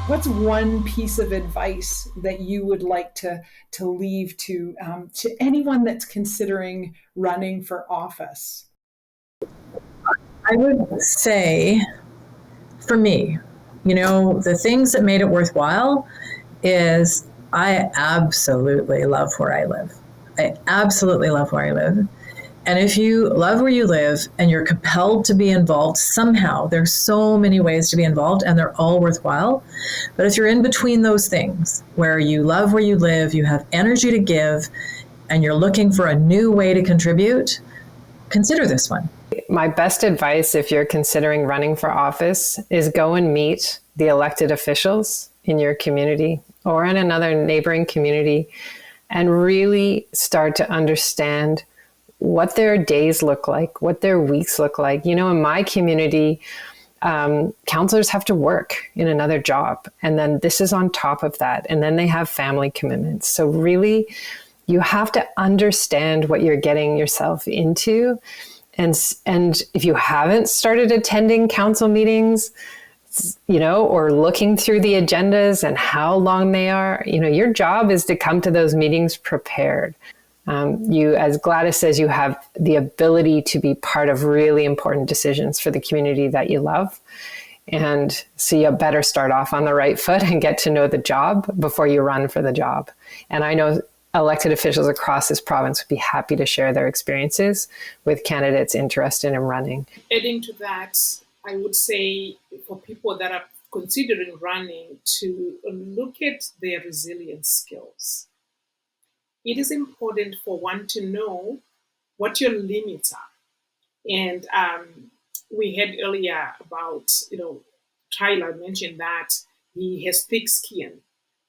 What's one piece of advice that you would like to leave to anyone that's considering running for office? I would say, for me, the things that made it worthwhile is I absolutely love where I live. I absolutely love where I live. And if you love where you live and you're compelled to be involved somehow, there's so many ways to be involved and they're all worthwhile. But if you're in between those things where you love where you live, you have energy to give, and you're looking for a new way to contribute, consider this one. My best advice if you're considering running for office is go and meet the elected officials in your community or in another neighboring community and really start to understand what their days look like, what their weeks look like. In my community, counselors have to work in another job. And then this is on top of that. And then they have family commitments. So really, you have to understand what you're getting yourself into. And if you haven't started attending council meetings, or looking through the agendas and how long they are, your job is to come to those meetings prepared. You, as Gladys says, you have the ability to be part of really important decisions for the community that you love. And so you better start off on the right foot and get to know the job before you run for the job. And I know elected officials across this province would be happy to share their experiences with candidates interested in running. Adding to that, I would say for people that are considering running to look at their resilience skills. It is important for one to know what your limits are. And we had earlier about, Tyler mentioned that he has thick skin.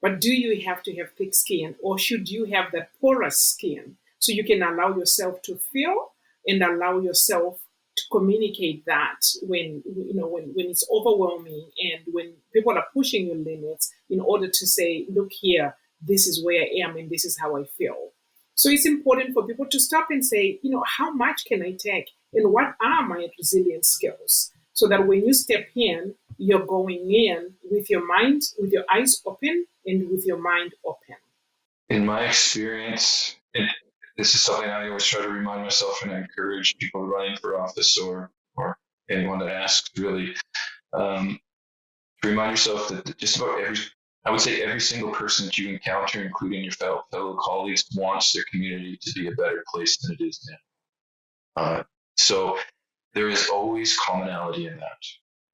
But do you have to have thick skin, or should you have that porous skin so you can allow yourself to feel and allow yourself to communicate that when it's overwhelming and when people are pushing your limits in order to say, look here, this is where I am and this is how I feel. So it's important for people to stop and say, how much can I take and what are my resilience skills? So that when you step in, you're going in with your mind, with your eyes open and with your mind open. In my experience, and this is something I always try to remind myself and I encourage people running for office or anyone that asks really, to remind yourself that just about every single person that you encounter, including your fellow colleagues, wants their community to be a better place than it is now. So there is always commonality in that.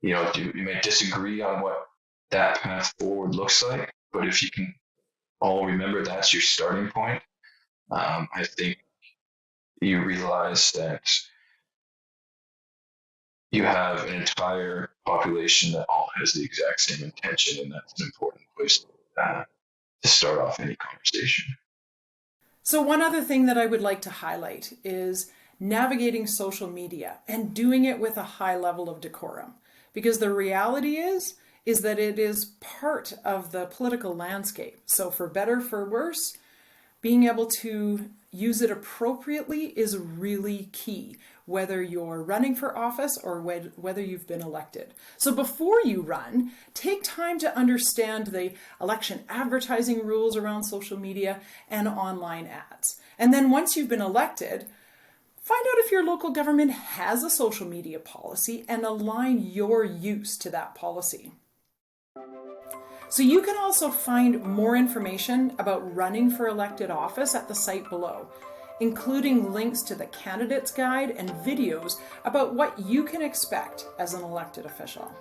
You may disagree on what that path forward looks like, but if you can all remember that's your starting point, I think you realize that you have an entire population that all has the exact same intention, and that's an important place to start off any conversation. So one other thing that I would like to highlight is navigating social media and doing it with a high level of decorum. Because the reality is that it is part of the political landscape. So for better, for worse, being able to use it appropriately is really key, whether you're running for office or whether you've been elected. So before you run, take time to understand the election advertising rules around social media and online ads. And then once you've been elected, find out if your local government has a social media policy and align your use to that policy. So you can also find more information about running for elected office at the site below, including links to the candidate's guide and videos about what you can expect as an elected official.